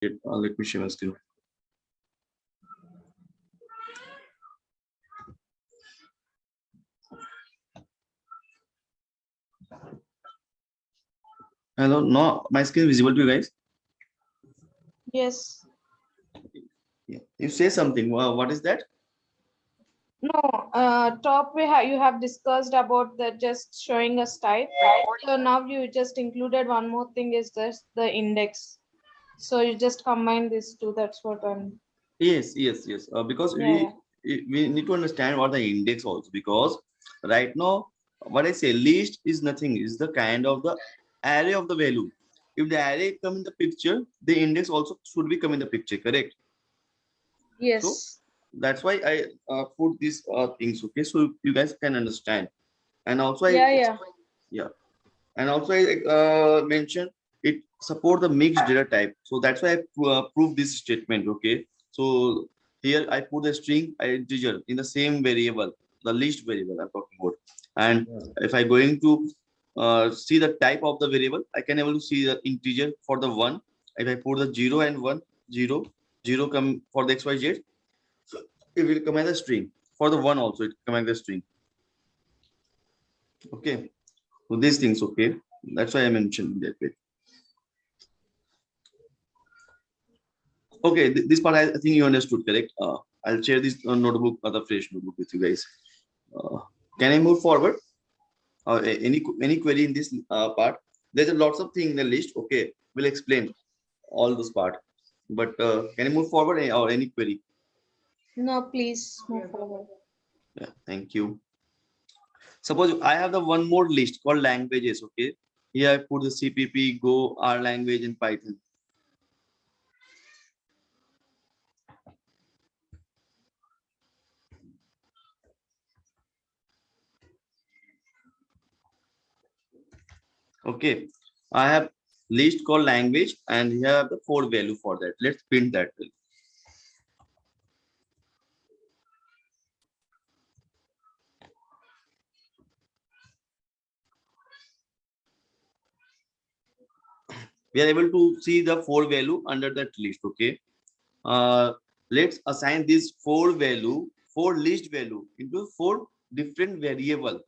Let me share my screen. Hello, no, my screen visible to you guys? Yes. Yeah. You say something. What is that? No, top you have discussed about the just showing us type. So now you just included one more thing is this the index. So you just combine these two. That's what I'm. Yes, yes, yes. Because Yeah. we need to understand what the index also, because right now what I say list is nothing, is the kind of the array of the value. If the array come in the picture, the index also should be come in the picture, correct? So Yes. that's why I put these things, okay, so you guys can understand. And also I Yeah. Yeah. yeah, and also I mentioned it support the mixed data type, so that's why I prove this statement, okay. So here I put a string integer in the same variable, the list variable I'm talking about. And if I going to see the type of the variable, I can able to see the integer for the one. If I put the 0 and 1, 0 0 come for the xyz, so it will come as a string. For the one also it come as a string, okay. So these things, okay, that's why I mentioned that way. Okay, this part I think you understood, correct? I'll share this notebook, the fresh notebook with you guys. Uh, can I move forward? Any query in this part? There's a lots of things in the list. Okay, we'll explain all those part. But can I move forward or any query? No, please move forward. Yeah, thank you. Suppose I have the one more list called languages. Okay, here I put the CPP, Go, R language, and Python. Okay, I have list called language, and here I have the 4 value for that. Let's print that value. We are able to see the 4 value under that list, okay. uh, let's assign this 4 list value into 4 different variable.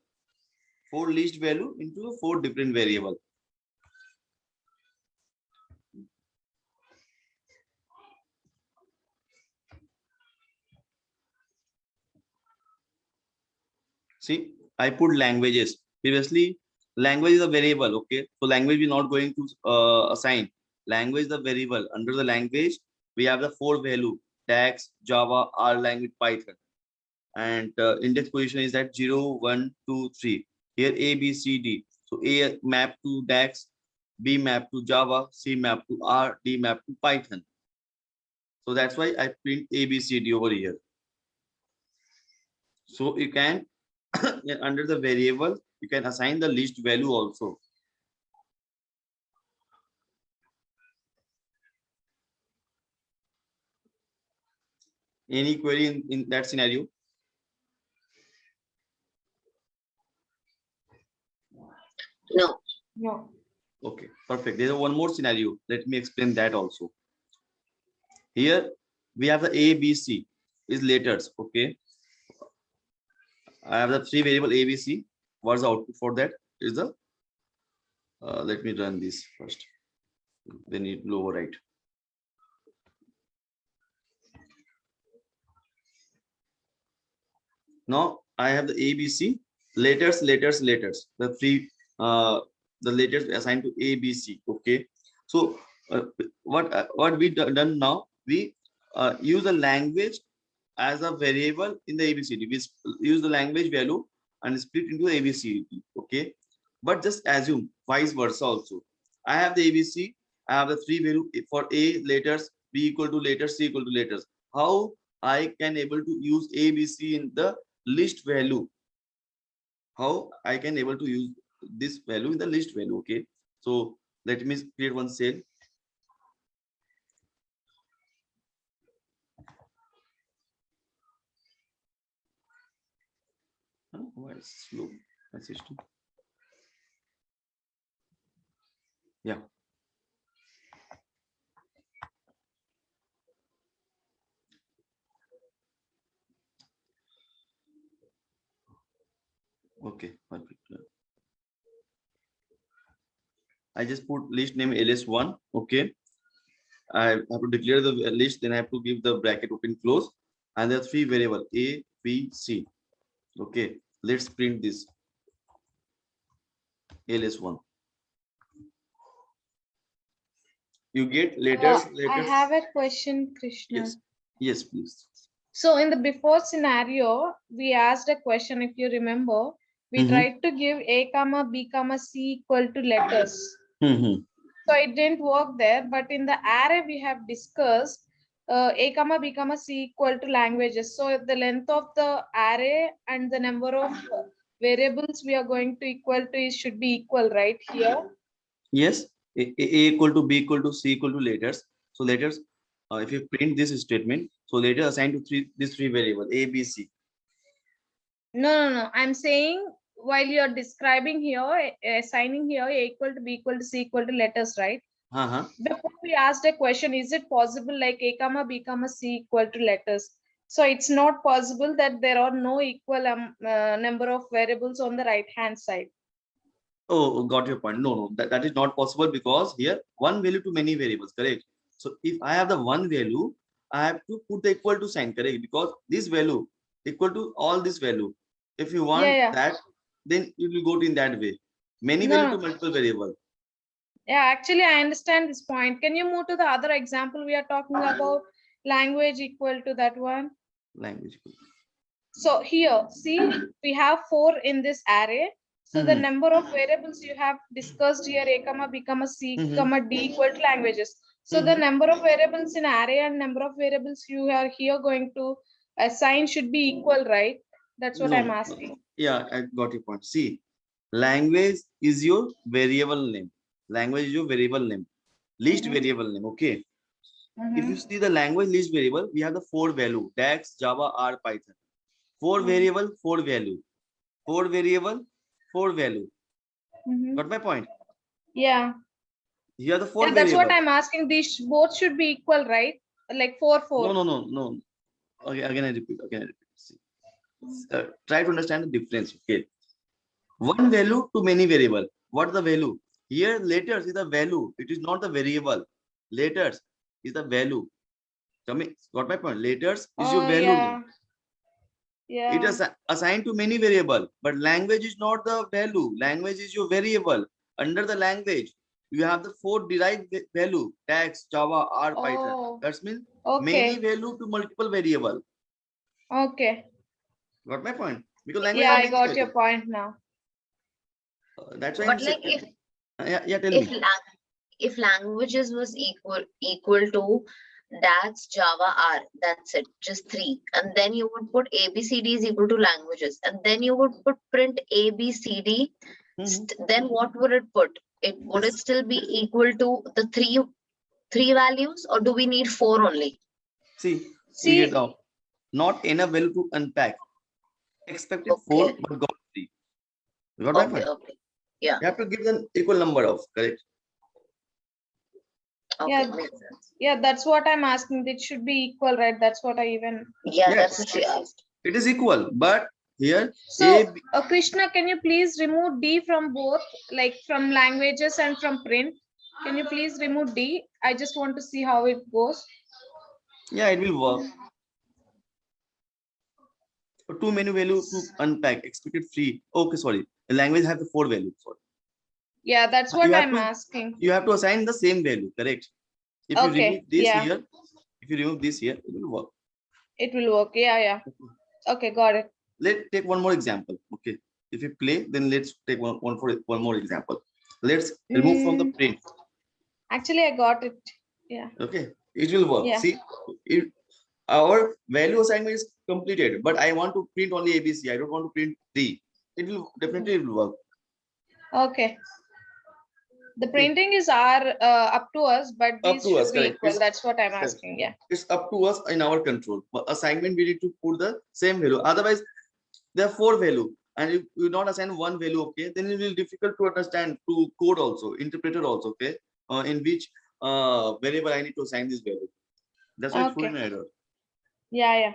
4 list value into 4 different variable. See, I put languages. Previously language is a variable, okay, so language we're not going to assign. Language is the variable. Under the language we have the 4 value: text, Java, R language, Python. And index position is at 0 1 2 3. Here A B C D. So A map to DAX, B map to Java, C map to R, D map to Python. So that's why I print A B C D over here. So you can under the variable you can assign the list value also. Any query in that scenario? No. No. Okay, perfect. There's one more scenario. Let me explain that also. Here we have the A B C is letters, okay. I have the 3 variable A B C. What's the output for that? Is the let me run this first. Then it will overwrite. Now I have the ABC letters. The 3 the letters assigned to ABC. Okay. So what we done now? We use the language as a variable in the ABCD. We use the language value and split into the ABCD. Okay. But just assume vice versa also. I have the ABC. I have the 3 value for A letters, B equal to letters, C equal to letters. How I can able to use ABC in the list value? How I can able to use this value in the list value? Okay. So let me create one cell. Why is slow my system? Yeah. Okay, perfect. I just put list name ls1. Okay, I have to declare the list, then I have to give the bracket open close, and there are three variable a, b, c. Okay, let's print this ls1. You get letters, I letters. have a question, Krishna. Yes, yes, please. So in the before scenario, we asked a question, if you remember, we tried to give a comma b comma c equal to letters. So it didn't work there, but in the array we have discussed a comma b comma c equal to languages. So the length of the array and the number of variables we are going to equal to is should be equal, right here? Yes, a equal to b equal to c equal to letters. So letters, if you print this statement, so letters assigned to these three variable a, b, c. No. I'm saying while you're describing here, assigning here a equal to b equal to c equal to letters, right? Before we asked a question, is it possible like a comma b comma c equal to letters? So it's not possible that there are no equal number of variables on the right hand side. Oh, got your point. No, that is not possible because here one value to many variables, correct? So if I have the one value, I have to put the equal to sign, correct? Because this value equal to all this value. If you want that, then you will go to in that way. Many value to multiple variable. Yeah, actually, I understand this point. Can you move to the other example we are talking about? Language equal to that one. Language. So here, see, we have 4 in this array. So the number of variables you have discussed here, a comma b comma c comma d equal to languages. So the number of variables in array and number of variables you are here going to assign should be equal, right? That's what I'm asking. Yeah, I got your point. See, language is your variable name. Language is your variable name. List variable name. Okay. If you see the language list variable, we have the 4 value: DAX, Java, R, Python. 4 variable, 4 value. 4 variable, 4 value. Got my point? Yeah. Here are the 4 That's variable. what I'm asking. These both should be equal, right? Like 4, 4. No. Okay, again I repeat. See. Try to understand the difference. Okay. One value to many variable. What is the value? Here letters is the value. It is not the variable. Letters is the value. Got my point? Letters is your value name. Yeah. It is assigned to many variable, but language is not the value. Language is your variable. Under the language, you have the 4 derived value: text, Java, R, Python. That means many value to multiple variable. Okay. Got my point? Because language I got your point now. That's why. But like tell me. If languages was equal to DAX, Java, R, that's it, just 3. And then you would put ABCD is equal to languages. And then you would put print ABCD. Then what would it put? Would it still be equal to the three values, or do we need 4 only? See, get out. Not enough value to unpack. Expected 4, but got 3. You got my point? Okay. Yeah. You have to give them equal number of, correct? Okay, yeah, that's what I'm asking. It should be equal, right? That's what I even. Yeah, that's what she asked. It is equal, but here. So, Krishna, can you please remove D from both, like from languages and from print? Can you please remove D? I just want to see how it goes. Yeah, it will work. Too many value to unpack. Expected 3. Okay, sorry. The language have the 4 value. Sorry. Yeah, that's what I'm asking. You have to assign the same value, correct? If you remove this here, if you remove this here, it will work. It will work. Yeah. Okay, got it. Let's take one more example. Okay. If you play, then let's take one more example. Let's remove from the print. Actually, I got it. Yeah. Okay. It will work. Yeah. See, our value assignment is completed, but I want to print only ABC. I don't want to print D. It will definitely work. Okay. The printing is up to us, but these should be equal. That's what I'm asking. Yeah. It's up to us in our control. But assignment, we need to put the same value. Otherwise, there are 4 value, and if you don't assign one value, okay, then it will be difficult to understand, to code also, interpreter also, okay, in which variable I need to assign this value. That's why it's full error. Yeah.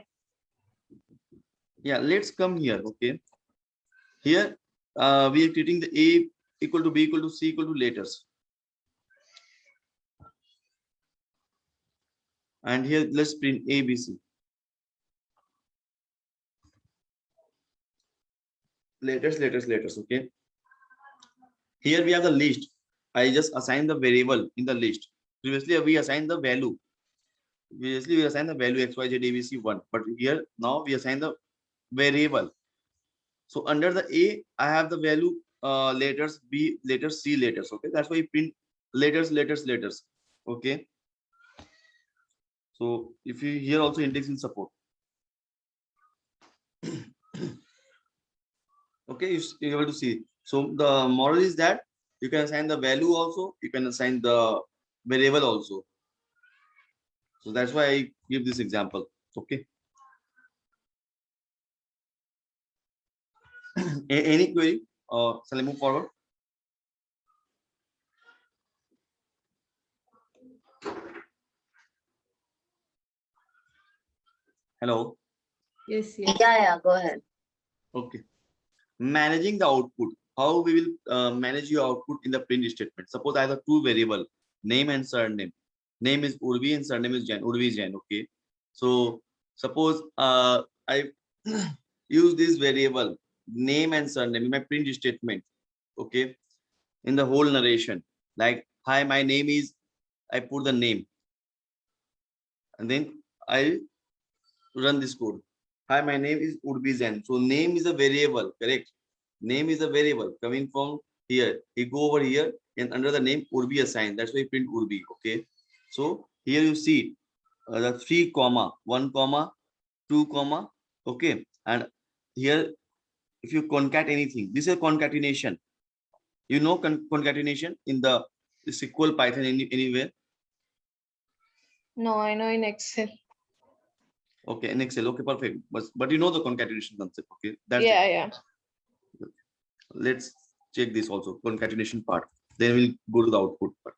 Yeah. Let's come here. Okay. Here we are treating the A equal to B equal to C equal to letters. And here let's print A, B, C. Letters, letters, letters. Okay. Here we have the list. I just assign the variable in the list. Previously we assigned the value. Previously we assigned the value X, Y, Z, A, B, C 1. But here now we assign the variable. So under the A, I have the value letters, B letters, C letters. Okay, that's why we print letters, letters, letters. Okay. So if you here also indexing support. Okay, you're able to see. So the model is that you can assign the value also, you can assign the variable also. So that's why I give this example. Okay. Any query? Shall I move forward? Hello. Yes, yes. Yeah, go ahead. Okay. Managing the output. How we will manage your output in the print statement? Suppose I have two variable, name and surname. Name is Urvi and surname is Jain. Urvi is Jain. Okay. So suppose I use this variable name and surname in my print statement. Okay. In the whole narration, like hi, my name is. I put the name, and then I run this code. Hi, my name is Urbi Zen. So name is a variable, correct? Name is a variable coming from here. You go over here and under the name Urbi assigned. That's why you print Urbi. Okay. So here you see the 3 comma 1 comma 2 comma. Okay. And here if you concat anything, this is a concatenation. You know concatenation in the SQL Python anywhere. No, I know in Excel. Okay, in Excel. Okay, perfect. But you know the concatenation concept. Okay, that's Yeah, it. yeah. Let's check this also, concatenation part. Then we'll go to the output part.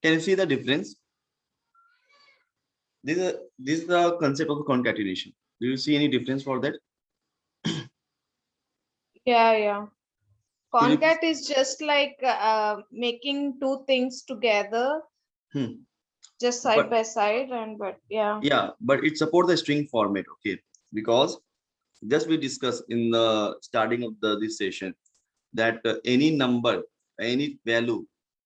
Can you see the difference? This is the concept of concatenation. Do you see any difference for that? Yeah, yeah. Could you- Concat is just like making two things together, just side But by side, and but yeah. yeah, but it supports the string format. Okay, because just we discussed in the starting of this session that any number, any value,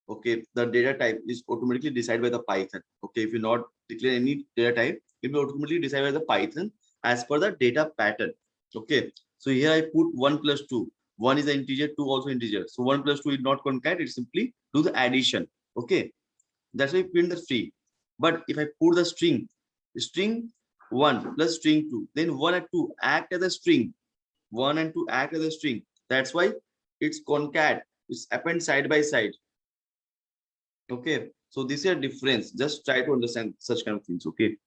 okay, the data type is automatically decided by the Python. Okay, if you not declare any data type, it will automatically decide by the Python as per the data pattern. Okay, so here I put 1 plus 2. 1 is an integer, 2 also integer. So 1 plus 2 is not concat, it simply do the addition. Okay, that's why we print the string. But if I put the string 1 plus string 2, then 1 and 2 act as a string. 1 and 2 act as a string. That's why it's concat. It's append side by side. Okay. So this is a difference. Just try to understand such kind of things. Okay.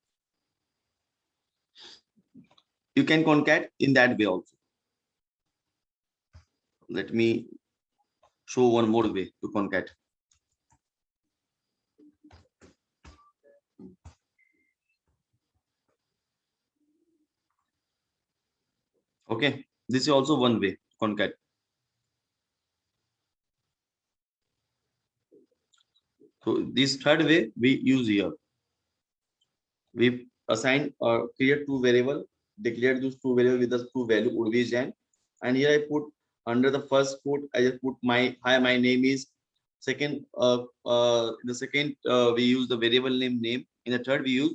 You can concat in that way also. Let me show one more way to concat. Okay. This is also one way to concat. So this third way we use here. We assign or create two variable, declare those two variable with the two value always and here I put under the first quote I just put my hi, my name is. Second in the second we use the variable name. In the third we use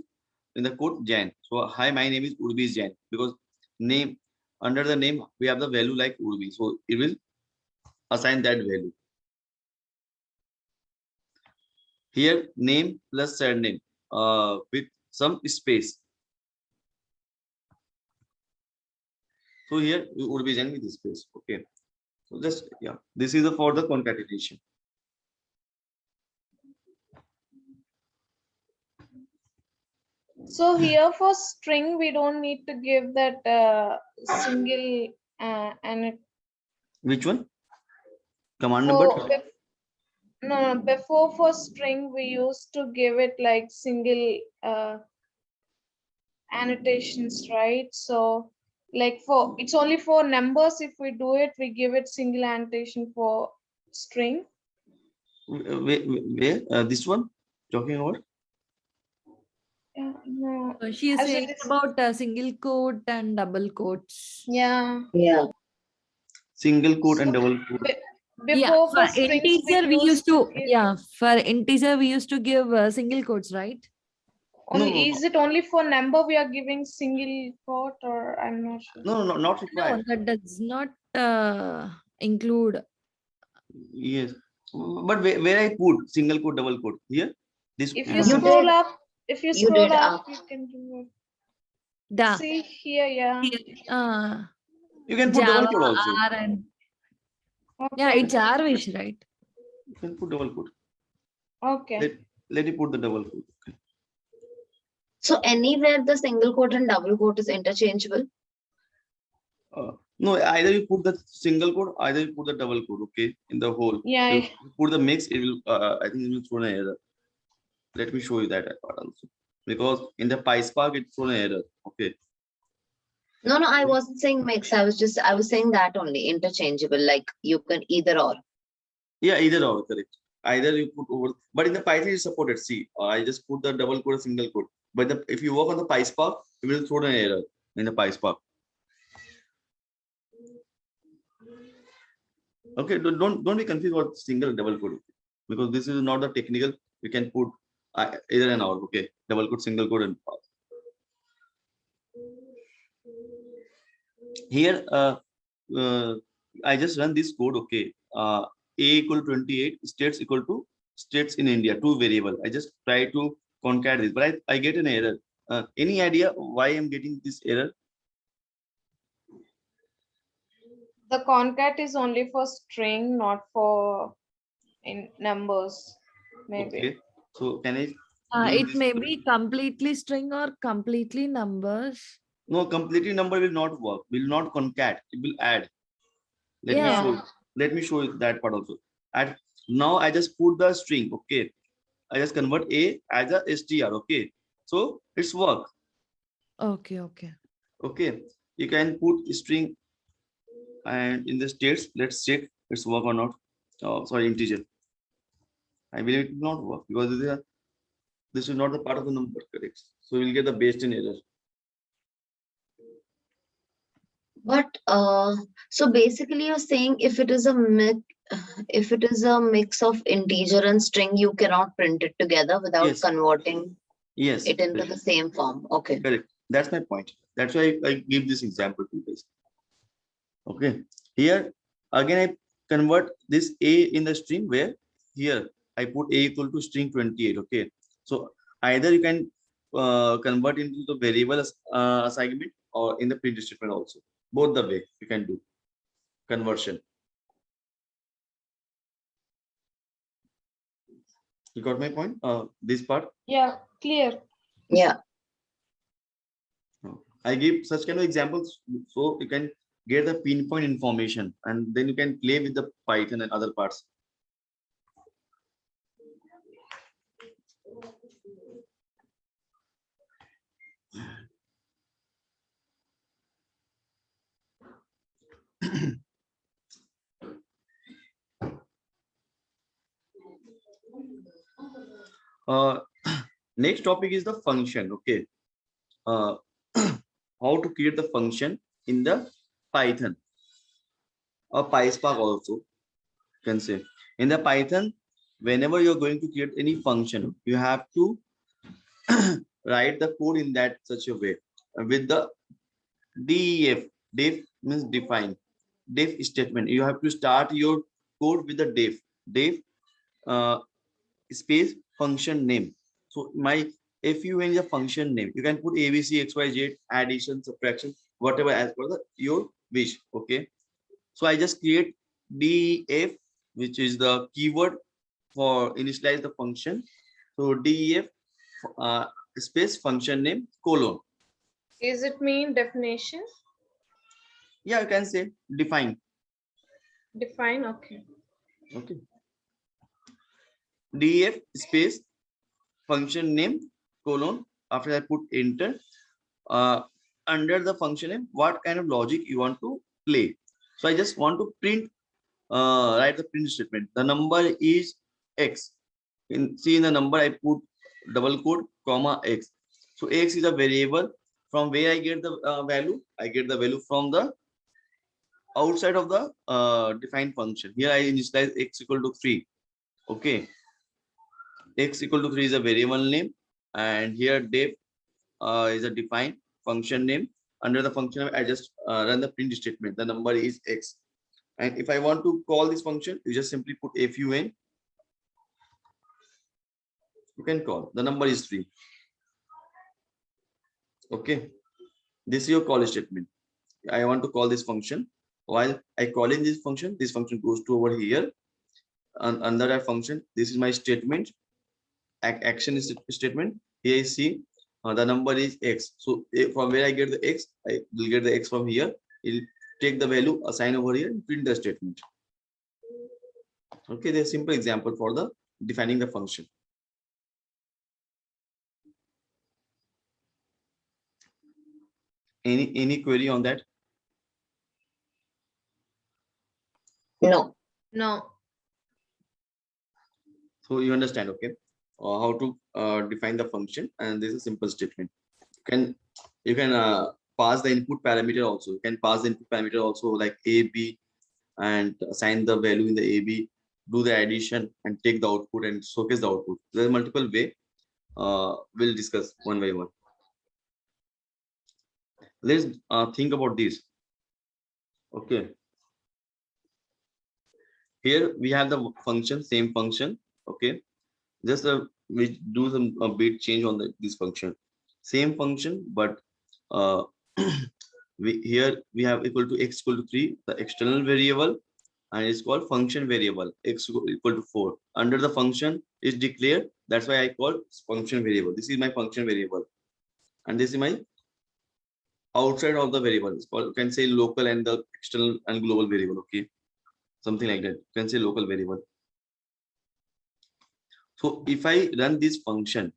in the quote Jan. So hi, my name is Urbi Jan, because name under the name we have the value like Urbi, so it will assign that value. Here name plus surname with some space. So here we would be joining with this space. Okay. So just yeah, this is for the concatenation. So here for string, we don't need to give that single and it Which one? Command number? no, before for string we used to give it like single annotations, right? So like for it's only for numbers, if we do it, we give it single annotation. For string, Where? This one? Talking about? no, She is as saying it is, about single quote and double quotes. yeah. Yeah. Single quote and So, double quote. Yeah, before for for strings integer we used to give, yeah, for integer we used to give single quotes, right? only, No, is it only for number we are giving single quote, or I'm not sure. no, not No, required. that does not include. Yes, but where I put single quote, double quote here? This. If You you You scroll did. up, if you You scroll did up, up. you can do it. Da. See here, yeah. Uh, You can put Java double quote also. R and yeah, Okay. it's R wish, right? You can put double quote. Okay. Let me put the double quote. Okay. So anywhere the single quote and double quote is interchangeable. No, either you put the single quote, either you put the double quote. Okay, in the whole. Yeah. If you put the mix, it will. I think it will throw an error. Let me show you that part also, because in the PySpark it thrown an error. Okay. No, I wasn't saying mix. I was saying that only interchangeable. Like you can either or. Yeah, either or, correct. Either you put over, but in the Python it's supported. See, I just put the double quote, single quote. But if you work on the PySpark, it will throw an error in the PySpark. Okay, don't be confused about single and double quote, because this is not the technical. You can put either and or. Okay, double quote, single quote, and here I just run this code. Okay, a equal 28, states equal to states in India, two variable. I just try to concat this, but I get an error. Any idea why I'm getting this error? The concat is only for string, not for in numbers. Maybe. Okay, so can I? It may be completely string or completely numbers. No, completely number will not work. Will not concat. It will add. Let me show. Let me show you that part also. And now I just put the string. Okay, I just convert a as a str. Okay, so it's work. Okay, okay. Okay, you can put string and in the states. Let's check it's work or not. Oh, sorry, integer. I believe it will not work because this is not the part of the number, correct? So we'll get the based in error. But so basically you're saying if it is a mix of integer and string, you cannot print it together without Yes. converting Yes, it into correct. the same form. Okay. Correct. That's my point. That's why I give this example to you guys. Okay. Here again I convert this a in the string, where here I put a equal to string 28. Okay. So either you can convert into the variable assignment or in the print statement also. Both the way you can do conversion. You got my point? This part. Yeah, clear. Yeah. I give such kind of examples so you can get the pinpoint information, and then you can play with the Python and other parts. uh, Next topic is the function. Okay, how to create the function in the Python or PySpark also, you can say. In the Python, whenever you're going to create any function, you have to write the code in that such a way with the def. Def means define. Def statement. You have to start your code with the def uh, space function name. So my fu is a function name. You can put abc xyz, addition, subtraction, whatever as per your wish. Okay, so I just create def, which is the keyword for initialize the function. So def space function name colon. Is it mean definition? Yeah, you can say define. Define, okay. Okay. Def space function name colon. After I put enter, under the function name, what kind of logic you want to play. So I just want to print, write the print statement. The number is X. In the number I put double quote comma X. So X is a variable from where I get the value. I get the value from the outside of the defined function. Here I initialize X equal to 3. Okay. X equal to 3 is a variable name, and here def is a defined function name. Under the function name, I just run the print statement. The number is X. And if I want to call this function, you just simply put fun. You can call. The number is 3. Okay. This is your call statement. I want to call this function. While I call in this function goes to over here. And under that function, this is my statement. Action is statement. Here I see the number is X. So from where I get the X, I will get the X from here. It'll take the value, assign over here, and print the statement. Okay, there's a simple example for the defining the function. Any query on that? No. No. So you understand, okay, how to define the function, and this is a simple statement. You can pass the input parameter also. You can pass the input parameter also, like a, b, and assign the value in the a, b, do the addition, and take the output and showcase the output. There are multiple way. We'll discuss one by one. Let's think about this. Okay. Here we have the function, same function. Okay. Just we do some a bit change on this function. Same function, but here we have equal to x equal to 3, the external variable, and it's called function variable x equal to 4. Under the function is declared. That's why I call function variable. This is my function variable, and this is my outside of the variable. It's called, you can say local and the external and global variable. Okay, something like that. You can say local variable. So if I run this function,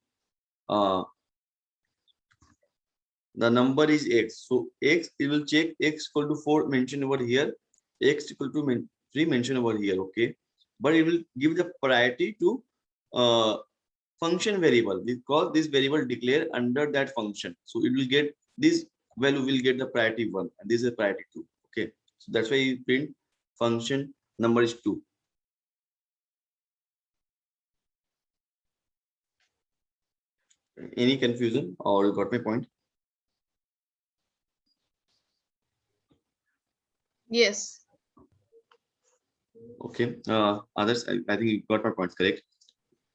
the number is X. So X, it will check X equal to 4 mentioned over here, X equal to 3 mentioned over here. Okay, but it will give the priority to function variable, because this variable declare under that function. So it will get this value, will get the priority 1, and this is priority 2. Okay, so that's why you print function number is 2. Any confusion, or you got my point? Yes. Okay. Others, I think you got my points correct.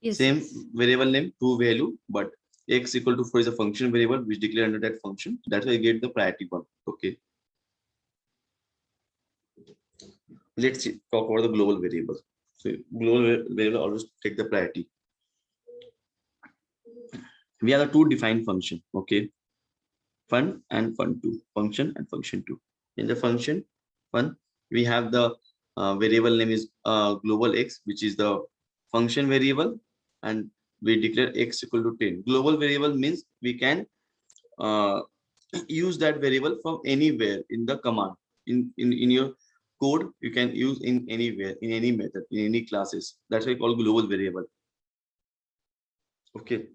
Yes. Same variable name, 2 value, but x equal to 4 is a function variable which declare under that function. That's why I get the priority 1. Okay. Let's talk about the global variable. So global variable always take the priority. We have the 2 defined function. Okay. Fun and fun2, function and function2. In the function fun, we have the variable name is global x, which is the function variable, and we declare x equal to 10. Global variable means we can use that variable from anywhere in the command. In your code, you can use in anywhere, in any method, in any classes. That's why we call global variable. Okay.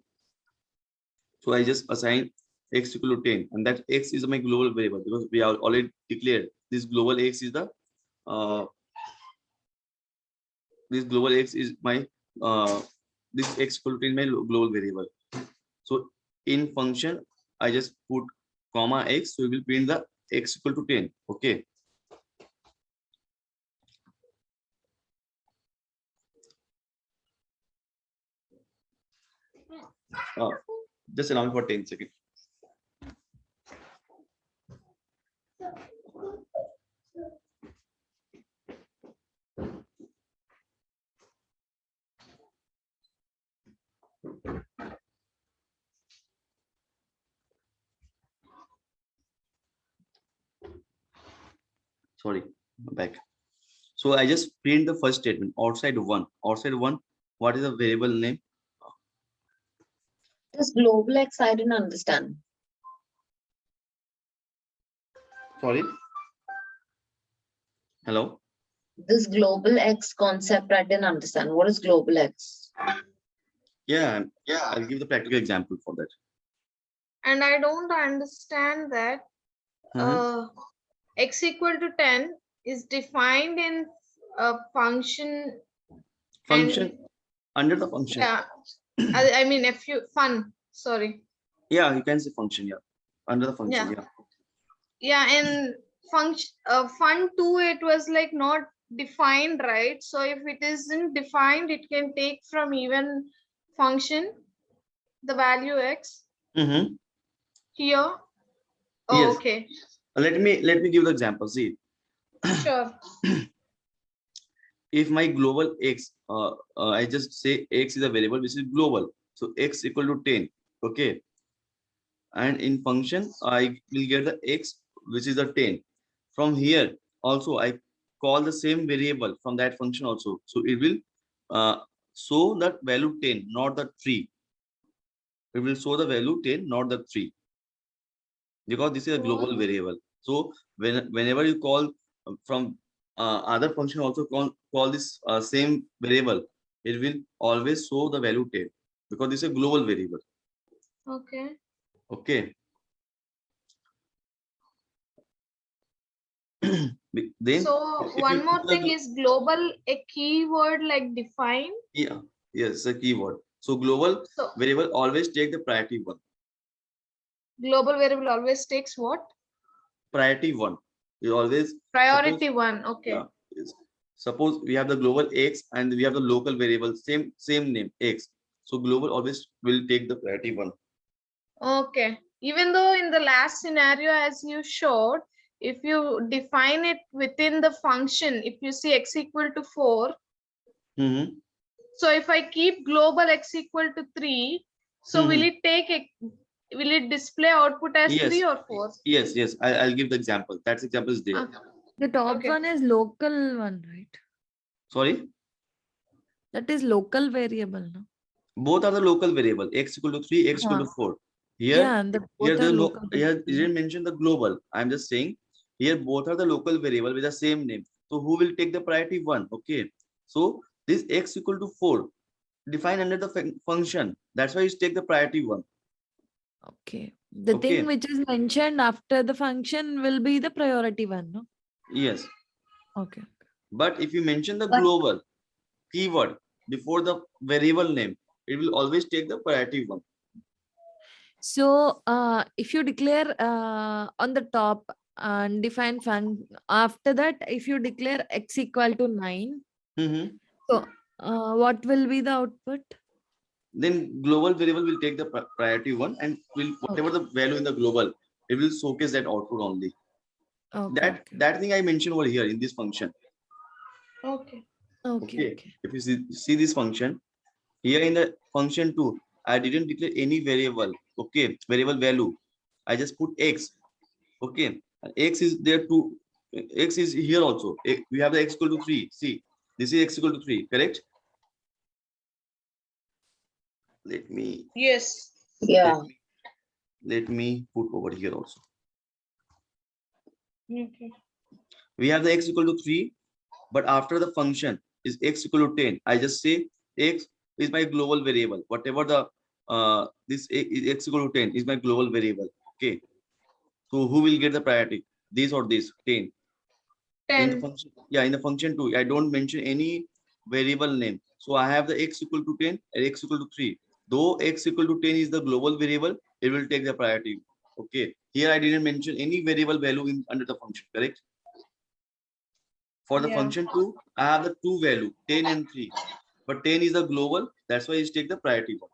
So I just assign x equal to 10, and that x is my global variable, because we are already declared this global x is the this global x is my this x equal to 10 my global variable. So in function I just put comma x, so we will print the x equal to 10. Okay. Just allow me for 10 seconds. Sorry, back. So I just print the first statement, outside one. Outside one, what is the variable name? This global X, I didn't understand. Sorry. Hello. This global X concept, I didn't understand. What is global X? Yeah, I'll give the practical example for that. And I don't understand that x equal to 10 is defined in a function. Function under the function. Yeah, I mean, if you sorry. Yeah, you can say function. Yeah, under the function. Yeah. Yeah, and function fun 2, it was like not defined, right? So if it isn't defined, it can take from even function the value x here. Oh, Yes. okay. Let me give the example. See, Sure. if my global x, I just say x is a variable which is global. So x equal to 10. Okay. And in function, I will get the x which is the 10. From here also, I call the same variable from that function also. So it will show that value 10, not the 3. It will show the value 10, not the 3. Because this is a global variable. So whenever you call from other function also call this same variable, it will always show the value 10 because this is a global variable. Okay. Okay. Then so if one you more thing is global, a keyword like define. Yeah, yes, a keyword. So global variable always take the priority one. Global variable always takes what? Priority one. You always Priority one. Okay. Yeah, yes. Suppose we have the global x and we have the local variable, same name x. So global always will take the priority one. Okay. Even though in the last scenario, as you showed, if you define it within the function, if you see x equal to 4, so if I keep global x equal to 3, so will it take will it display output as 3 or 4? Yes. I'll give the example. That example is there. The top one is local one, right? Sorry? That is local variable, no? Both are the local variable, x equal to 3, x equal to 4. Here, here you didn't mention the global. I'm just saying here both are the local variable with the same name. So who will take the priority one? Okay. So this x equal to 4 defined under the function. That's why you take the priority one. Okay. The thing which is mentioned after the function will be the priority one, no? Yes. Okay. But if you mention the global keyword before the variable name, it will always take the priority one. So if you declare on the top and define function, after that, if you declare x equal to 9, so what will be the output? Then global variable will take the priority one and will whatever the value in the global, it will showcase that output only. That thing I mentioned over here in this function. Okay. If you see this function here in the function 2, I didn't declare any variable. Variable value. I just put x. And x is there too. X is here also. We have the x equal to 3. See, this is x equal to 3. Correct? Let me. Yes. Yeah. Let me put over here also. Okay. We have the x equal to 3, but after the function is x equal to 10, I just say x is my global variable. Whatever the this x equal to 10 is my global variable. Okay. So who will get the priority? This or this 10. In the function, in the function 2, I don't mention any variable name. So I have the x equal to 10 and x equal to 3. Though x equal to 10 is the global variable, it will take the priority. Okay. Here I didn't mention any variable value in under the function, correct? For the function 2, I have the two value, 10 and 3. But 10 is the global, that's why you take the priority one.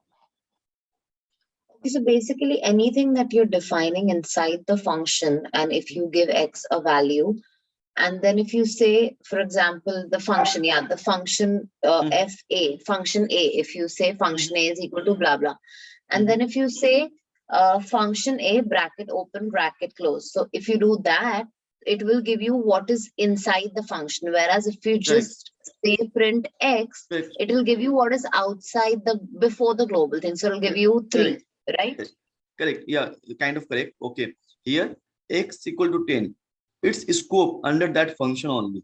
So basically anything that you're defining inside the function, and if you give x a value, and then if you say, for example, the function, the function function A, if you say function A is equal to blah, blah. And then if you say function A bracket open bracket close. So if you do that, it will give you what is inside the function. Whereas if you just say print X, Correct. it will give you what is outside the before the global thing. So it will give you 3, right? Correct. Yeah, kind of correct. Okay. Here, X equal to 10. Its scope under that function only.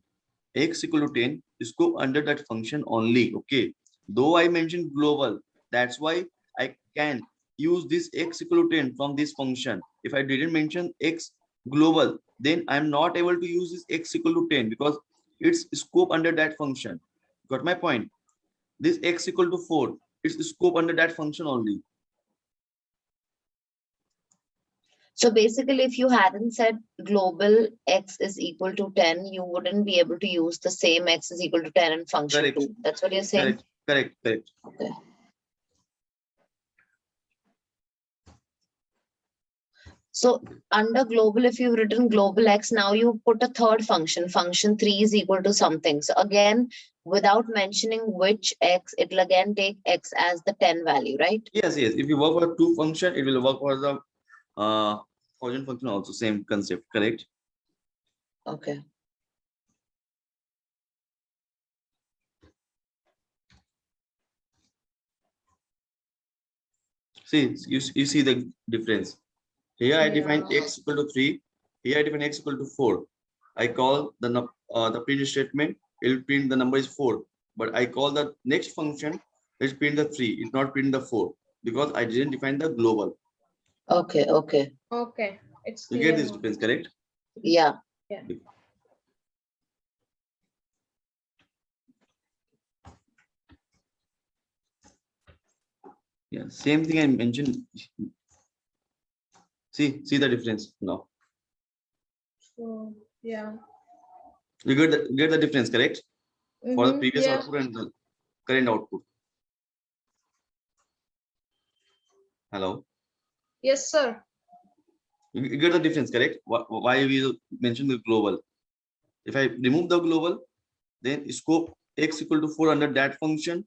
X equal to 10 scope under that function only. Okay. Though I mentioned global, that's why I can use this X equal to 10 from this function. If I didn't mention X global, then I'm not able to use this X equal to 10 because it's scope under that function. Got my point? This X equal to 4, it's scope under that function only. So basically, if you hadn't said global X is equal to 10, you wouldn't be able to use the same X is equal to 10 in function Correct. 2. That's what you're saying? Correct. Okay. So under global, if you've written global X, now you put a third function 3 is equal to something. So again, without mentioning which X, it will again take X as the 10 value, right? Yes. If you work for 2 function, it will work for the origin function also, same concept, correct? Okay. See, you see the difference. Here I define X equal to 3. Here I define X equal to 4. I call the print statement, it will print the number is 4. But I call the next function, it's print the 3. It's not print the 4 because I didn't define the global. Okay. It's You clear get this now. difference, correct? Yeah. Yeah, same thing I mentioned. See the difference now. So yeah. You get the difference, correct? For the previous Yeah. output and the current output. Hello. Yes, sir. You get the difference, correct? Why we mentioned the global? If I remove the global, then scope X equal to 4 under that function,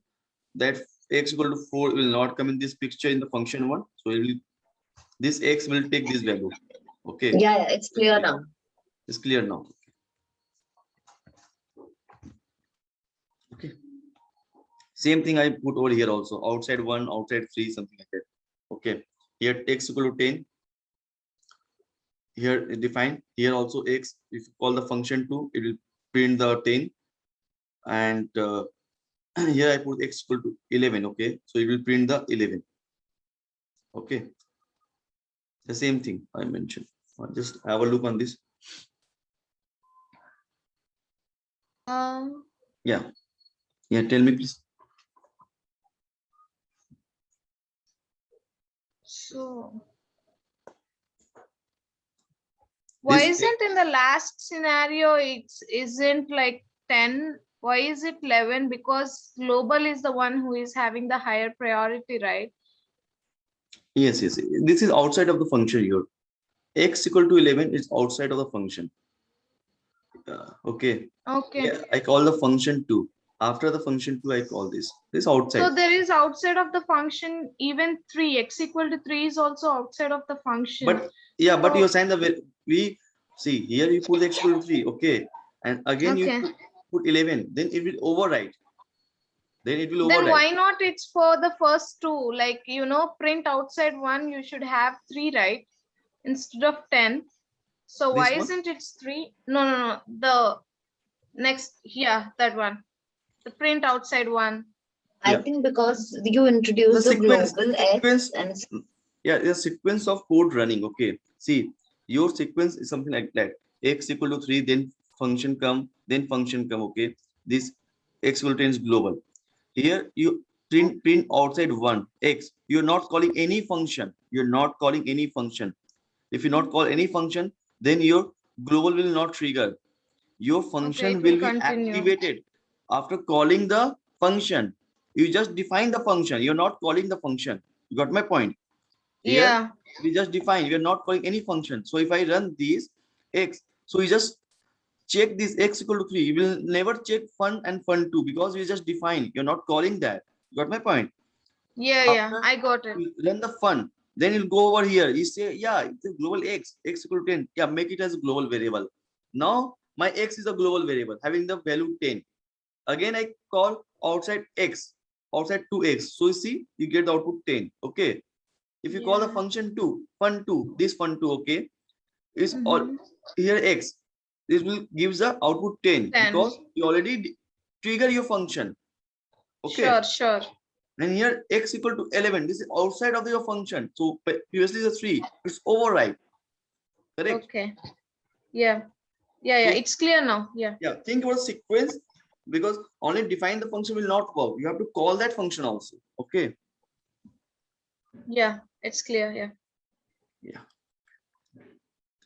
that X equal to 4 will not come in this picture in the function 1. So this X will take this value. Okay. Yeah, it's clear now. It's clear now. Okay. Same thing I put over here also. Outside 1, outside 3, something like that. Okay. Here X equal to 10. Here define. Here also X. If you call the function 2, it will print the 10. And here I put X equal to 11. Okay. So it will print the 11. Okay. The same thing I mentioned. Just have a look on this. Yeah. Tell me please. So why isn't in the last scenario it isn't like 10? Why is it 11? Because global is the one who is having the higher priority, right? Yes. This is outside of the function here. X equal to 11 is outside of the function. Okay. Yeah, I call the function 2. After the function 2, I call this outside. So there is outside of the function even 3. X equal to 3 is also outside of the function. But yeah, but you're saying that we see here you put X equal to 3. Okay. And again you put 11. Then it will override. Then why not it's for the first 2? Like, print outside 1, you should have 3, right? Instead of 10. So why isn't it 3? No. The next, that one. The print outside 1. I think because you introduced the global X and the sequence of code running. Okay. See, your sequence is something like that. X equal to 3, then function come, okay. This X equal to 10 is global. Here you print outside 1 X. You're not calling any function. If you not call any function, then your global will not trigger. Your function will be activated after calling the function. You just define the function. You're not calling the function. You got my point? Here, we just define. You're not calling any function. So if I run these X, so you just check this X equal to 3. You will never check fun and fun2 because you just define. You're not calling that. You got my point? Yeah, I got it. Run the fun. Then you'll go over here. You say, yeah, it's a global X equal to 10. Yeah, make it as a global variable. Now my X is a global variable having the value 10. Again, I call outside X, outside 2X. So you see, you get the output 10. Okay. If you call the Yeah. function 2, fun2, this fun2, okay, is all Mhm. here X. This will gives the output 10 10. because you already trigger your function. Okay. Sure, sure. And here X equal to 11. This is outside of your function. So previously the 3, it's override. Correct. Okay. Yeah. Yeah, yeah. So, It's clear now. Yeah. yeah, think about sequence because only define the function will not work. You have to call that function also. Okay. Yeah, it's clear. Yeah. Yeah.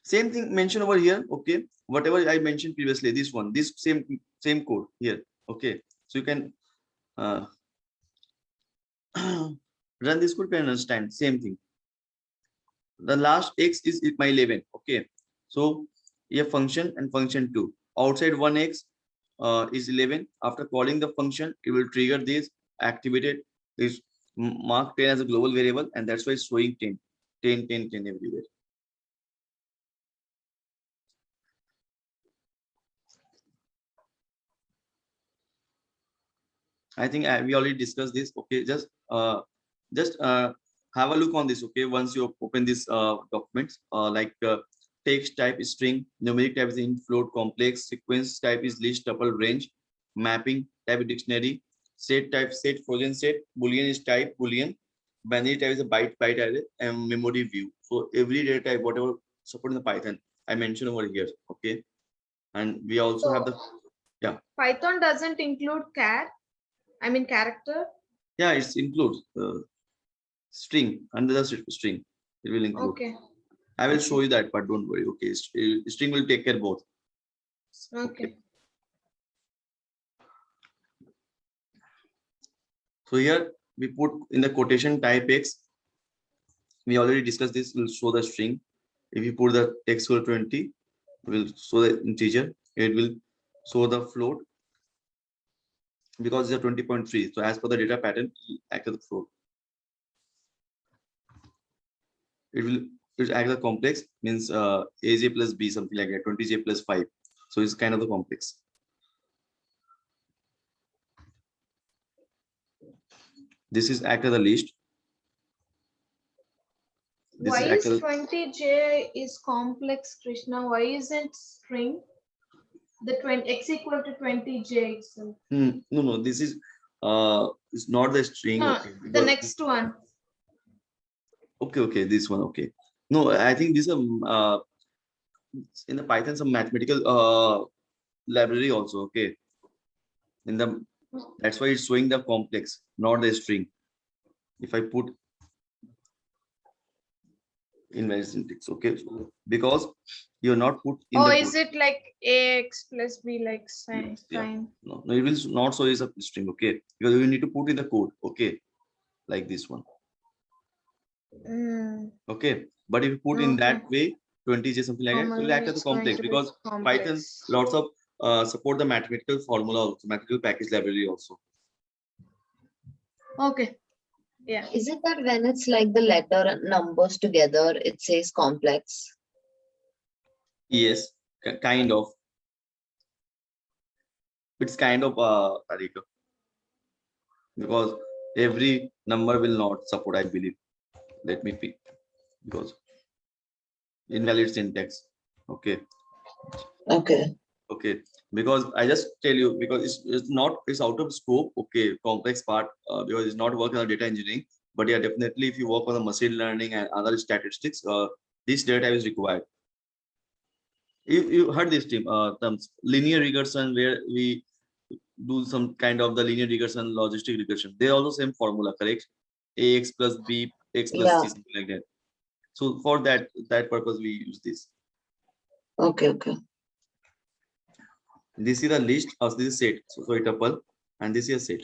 Same thing mentioned over here. Okay. Whatever I mentioned previously, this one, this same code here. Okay. So you can run this code and understand same thing. The last X is my 11. Okay. So a function and function 2 outside 1X is 11. After calling the function, it will trigger this, activated this, mark 10 as a global variable, and that's why it's showing 10 everywhere. I think we already discussed this. Okay, just have a look on this. Okay, once you open this documents, text type is string, numeric type is int, float, complex, sequence type is list, tuple, range, mapping type is dictionary, set type set, frozen set, boolean is type boolean, binary type is a byte array, and memory view. So every data type, whatever support in the Python, I mentioned over here. Okay, and we also have the Python doesn't include char. I mean character. yeah, it's includes string under the string. It will include. Okay. I will show you that, but don't worry. Okay, string will take care both. Okay. So here we put in the quotation type X. We already discussed this. Will show the string. If you put the X equal 20, it will show the integer. It will show the float because it's a 20.3. So as per the data pattern, act as the float. It will act as a complex, means AJ plus B, something like that, 20J plus 5. So it's kind of the complex. This is act as a list. This Why is is 20J is complex, Krishna? Why isn't string? The 20 X equal to 20J itself. No, this is it's not the string. No, Okay, the next one. Okay, this one. Okay, no, I think this in the Python some mathematical library also. Okay, in the that's why it's showing the complex, not the string. If I put invalid syntax, okay, so because you're not put in Oh, the is it like AX plus B like sign? yeah. No, it will not show as a string. Okay, because you need to put in the code. Okay, like this one. Okay, but if you put in that way 20J something like that, it will act as a complex because Python lots of support the mathematical formula also, mathematical package library also. Okay. Yeah. Is it that when it's like the letter and numbers together, it says complex? Yes, kind of. It's kind of Arika, because every number will not support, I believe. Let me pick because invalid syntax. Okay. Okay, because I just tell you because it's out of scope. Okay, complex part because it's not work on data engineering. But yeah, definitely if you work on the machine learning and other statistics, this data is required. You heard this terms linear regression, where we do some kind of the linear regression, logistic regression. They also same formula, correct? Ax plus b, x plus c, something like that. So for that purpose, we use this. Okay. This is the list of this set. So a tuple, and this is a set.